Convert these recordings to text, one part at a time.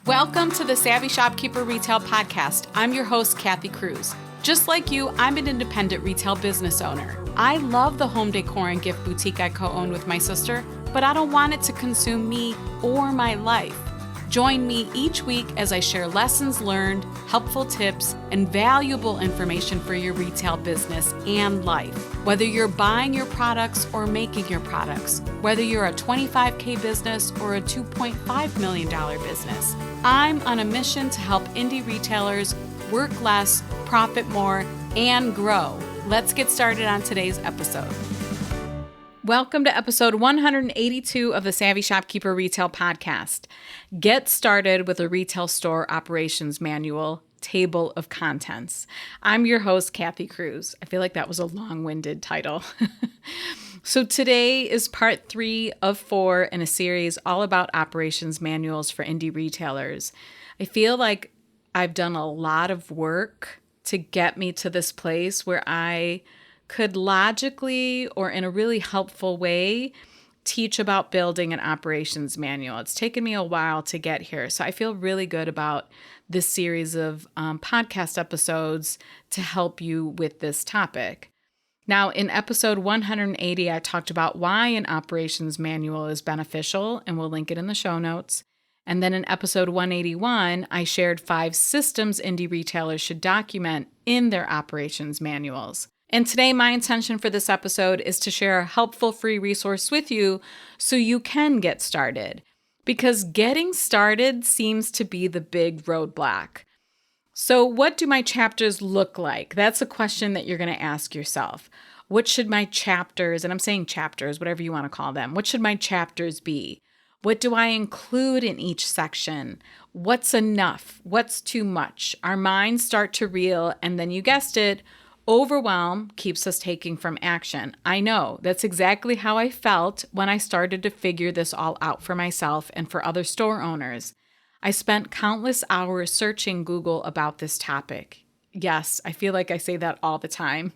Welcome to the Savvy Shopkeeper Retail Podcast. I'm your host, Kathy Cruz. Just like you, I'm an independent retail business owner. I love the home decor and gift boutique I co-own with my sister, but I don't want it to consume me or my life. Join me each week as I share lessons learned, helpful tips, and valuable information for your retail business and life. Whether you're buying your products or making your products, whether you're a $25K business or a $2.5 million business, I'm on a mission to help indie retailers work less, profit more, and grow. Let's get started on today's episode. Welcome to episode 182 of the Savvy Shopkeeper Retail Podcast. Get started with a retail store operations manual, table of contents. I'm your host, Kathy Cruz. I feel like that was a long-winded title. So today is part 3 of 4 in a series all about operations manuals for indie retailers. I feel like I've done a lot of work to get me to this place where I could logically or in a really helpful way teach about building an operations manual. It's taken me a while to get here, so I feel really good about this series of podcast episodes to help you with this topic. Now, in episode 180, I talked about why an operations manual is beneficial, and we'll link it in the show notes. And then in episode 181, I shared 5 systems indie retailers should document in their operations manuals. And today, my intention for this episode is to share a helpful free resource with you so you can get started. Because getting started seems to be the big roadblock. So what do my chapters look like? That's a question that you're going to ask yourself. What should my chapters, and I'm saying chapters, whatever you want to call them, what should my chapters be? What do I include in each section? What's enough? What's too much? Our minds start to reel, and then you guessed it, overwhelm keeps us taking from action. I know that's exactly how I felt when I started to figure this all out for myself and for other store owners. I spent countless hours searching Google about this topic. Yes, I feel like I say that all the time.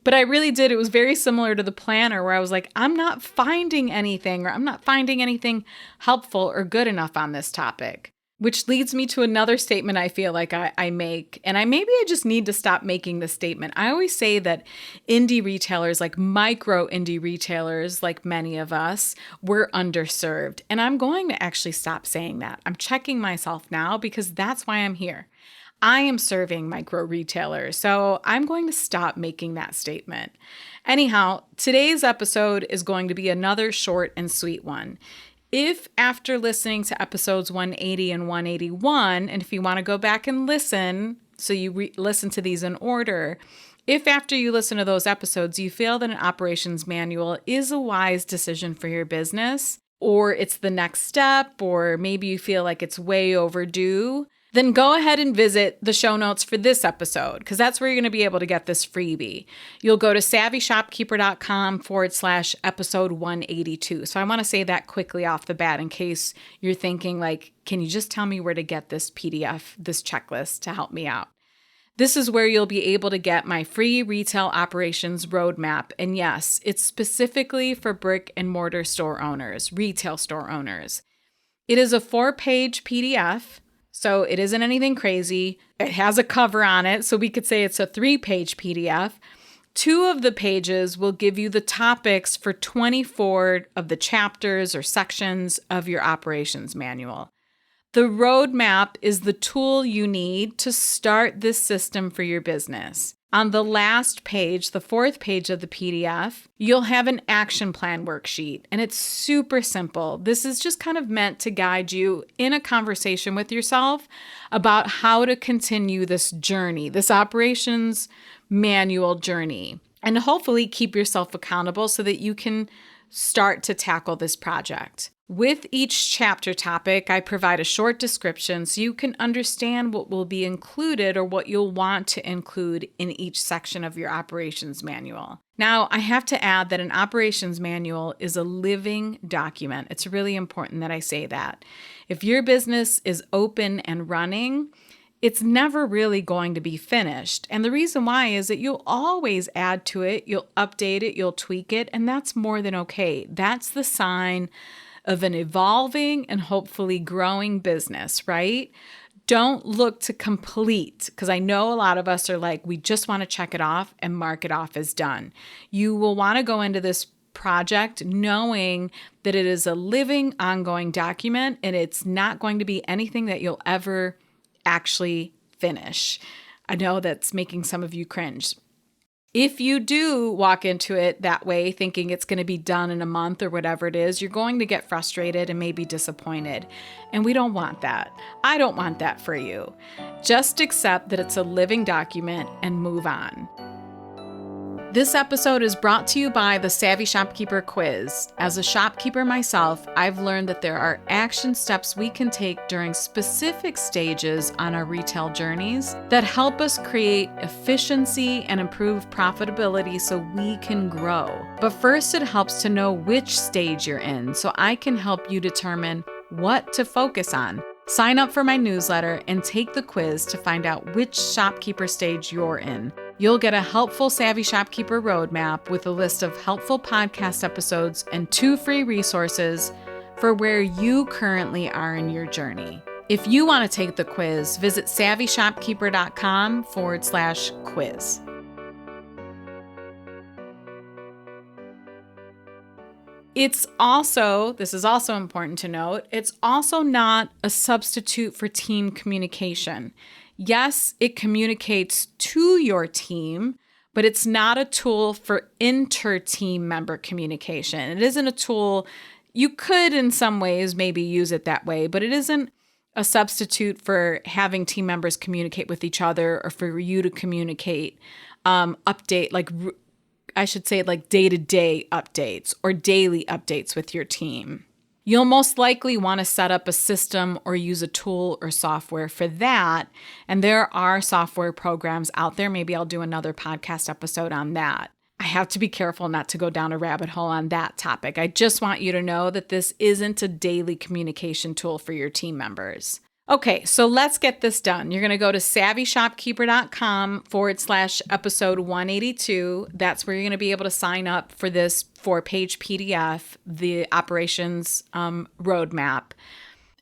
But I really did. It was very similar to the planner where I was like, I'm not finding anything, or I'm not finding anything helpful or good enough on this topic. Which leads me to another statement I feel like I make, and maybe I just need to stop making this statement. I always say that indie retailers, like micro indie retailers, like many of us, we're underserved. And I'm going to actually stop saying that. I'm checking myself now because that's why I'm here. I am serving micro retailers, so I'm going to stop making that statement. Anyhow, today's episode is going to be another short and sweet one. If after listening to episodes 180 and 181, and if you want to go back and listen, so you listen to these in order, if after you listen to those episodes, you feel that an operations manual is a wise decision for your business, or it's the next step, or maybe you feel like it's way overdue, then go ahead and visit the show notes for this episode, because that's where you're going to be able to get this freebie. You'll go to savvyshopkeeper.com/episode 182. So I want to say that quickly off the bat in case you're thinking like, can you just tell me where to get this PDF, this checklist to help me out? This is where you'll be able to get my free retail operations roadmap. And yes, it's specifically for brick and mortar store owners, retail store owners. It is a 4-page PDF. So it isn't anything crazy. It has a cover on it, so we could say it's a 3-page PDF. 2 of the pages will give you the topics for 24 of the chapters or sections of your operations manual. The roadmap is the tool you need to start this system for your business. On the last page, the 4th page of the PDF, you'll have an action plan worksheet, and it's super simple. This is just kind of meant to guide you in a conversation with yourself about how to continue this journey, this operations manual journey, and hopefully keep yourself accountable so that you can start to tackle this project. With each chapter topic, I provide a short description so you can understand what will be included or what you'll want to include in each section of your operations manual. Now, I have to add that an operations manual is a living document. It's really important that I say that. If your business is open and running, it's never really going to be finished. And the reason why is that you'll always add to it, you'll update it, you'll tweak it, and that's more than okay. That's the sign of an evolving and hopefully growing business, right? Don't look to complete, because I know a lot of us are like, we just want to check it off and mark it off as done. You will want to go into this project knowing that it is a living, ongoing document, and it's not going to be anything that you'll ever actually finish. I know that's making some of you cringe. If you do walk into it that way, thinking it's going to be done in a month or whatever it is, you're going to get frustrated and maybe disappointed. And we don't want that. I don't want that for you. Just accept that it's a living document and move on. This episode is brought to you by the Savvy Shopkeeper Quiz. As a shopkeeper myself, I've learned that there are action steps we can take during specific stages on our retail journeys that help us create efficiency and improve profitability so we can grow. But first, it helps to know which stage you're in so I can help you determine what to focus on. Sign up for my newsletter and take the quiz to find out which shopkeeper stage you're in. You'll get a helpful Savvy Shopkeeper roadmap with a list of helpful podcast episodes and 2 free resources for where you currently are in your journey. If you want to take the quiz, visit savvyshopkeeper.com/quiz. This is also important to note, it's also not a substitute for team communication. Yes, it communicates to your team, but it's not a tool for inter-team member communication. It isn't a tool, you could in some ways maybe use it that way, but it isn't a substitute for having team members communicate with each other or for you to communicate, like day-to-day updates or daily updates with your team. You'll most likely want to set up a system or use a tool or software for that. And there are software programs out there. Maybe I'll do another podcast episode on that. I have to be careful not to go down a rabbit hole on that topic. I just want you to know that this isn't a daily communication tool for your team members. Okay, so let's get this done. You're going to go to savvyshopkeeper.com/episode 182. That's where you're going to be able to sign up for this 4-page PDF, the operations roadmap.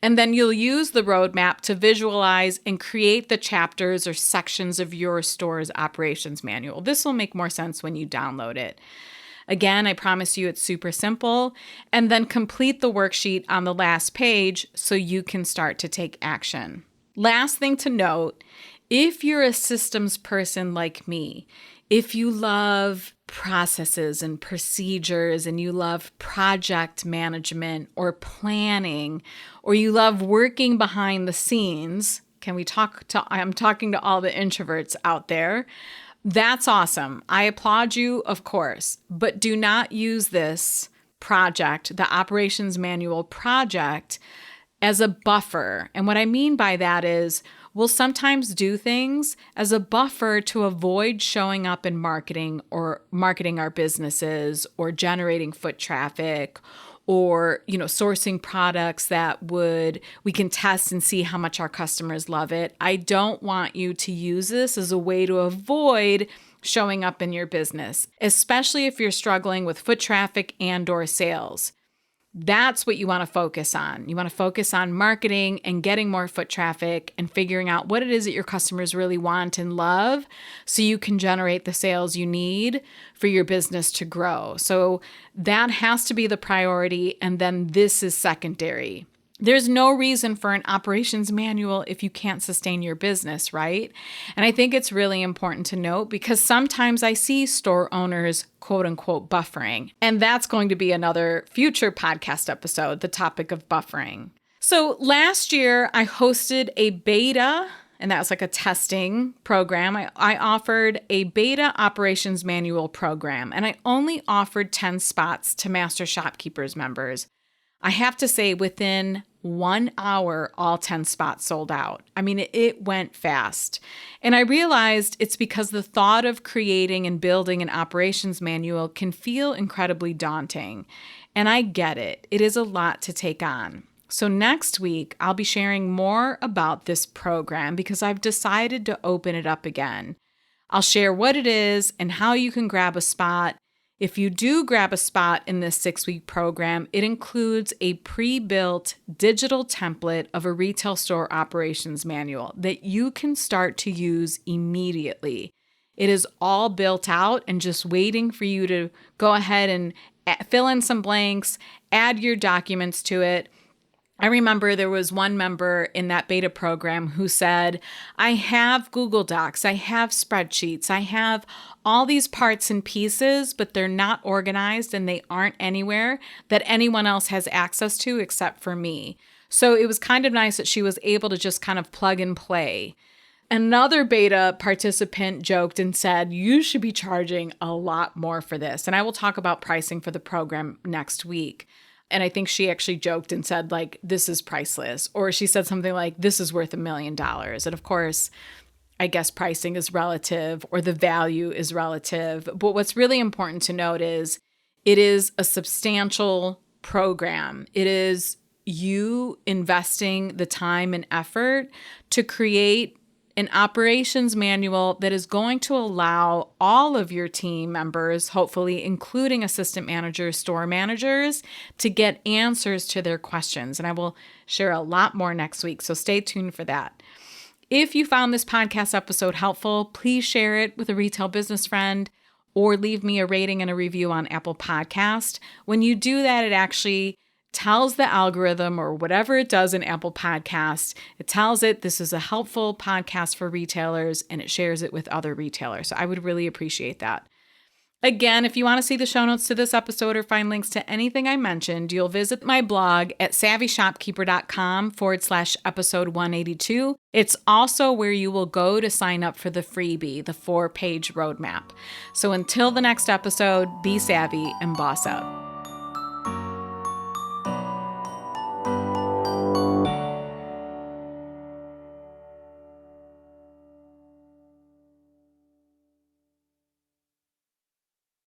And then you'll use the roadmap to visualize and create the chapters or sections of your store's operations manual. This will make more sense when you download it. Again, I promise you it's super simple. And then complete the worksheet on the last page so you can start to take action. Last thing to note, if you're a systems person like me, if you love processes and procedures and you love project management or planning, or you love working behind the scenes, I'm talking to all the introverts out there. That's awesome. I applaud you, of course, but do not use this project, the operations manual project, as a buffer. And what I mean by that is we'll sometimes do things as a buffer to avoid showing up in marketing or marketing our businesses or generating foot traffic or, sourcing products that we can test and see how much our customers love it. I don't want you to use this as a way to avoid showing up in your business, especially if you're struggling with foot traffic and/or sales. That's what you want to focus on. You want to focus on marketing and getting more foot traffic and figuring out what it is that your customers really want and love so you can generate the sales you need for your business to grow. So that has to be the priority, and then this is secondary. There's no reason for an operations manual if you can't sustain your business, right? And I think it's really important to note because sometimes I see store owners, quote unquote, buffering. And that's going to be another future podcast episode, the topic of buffering. So last year I hosted a beta, and that was like a testing program. I offered a beta operations manual program, and I only offered 10 spots to Master Shopkeepers members. I have to say, within 1 hour, all 10 spots sold out. I mean, it went fast. And I realized it's because the thought of creating and building an operations manual can feel incredibly daunting. And I get it. It is a lot to take on. So next week, I'll be sharing more about this program because I've decided to open it up again. I'll share what it is and how you can grab a spot. If you do grab a spot in this 6-week program, it includes a pre-built digital template of a retail store operations manual that you can start to use immediately. It is all built out and just waiting for you to go ahead and fill in some blanks, add your documents to it. I remember there was one member in that beta program who said, I have Google Docs, I have spreadsheets, I have all these parts and pieces, but they're not organized and they aren't anywhere that anyone else has access to except for me. So it was kind of nice that she was able to just kind of plug and play. Another beta participant joked and said, you should be charging a lot more for this. And I will talk about pricing for the program next week. And I think she actually joked and said, like, this is priceless. Or she said something like, this is worth $1 million. And of course, I guess pricing is relative or the value is relative. But what's really important to note is it is a substantial program. It is you investing the time and effort to create an operations manual that is going to allow all of your team members, hopefully including assistant managers, store managers, to get answers to their questions. And I will share a lot more next week, so stay tuned for that. If you found this podcast episode helpful, please share it with a retail business friend or leave me a rating and a review on Apple Podcast. When you do that, it actually tells the algorithm or whatever it does in Apple Podcasts, it tells it this is a helpful podcast for retailers and it shares it with other retailers. So I would really appreciate that. Again, if you want to see the show notes to this episode or find links to anything I mentioned, you'll visit my blog at savvyshopkeeper.com/episode 182. It's also where you will go to sign up for the freebie, the 4-page roadmap. So until the next episode, be savvy and boss up.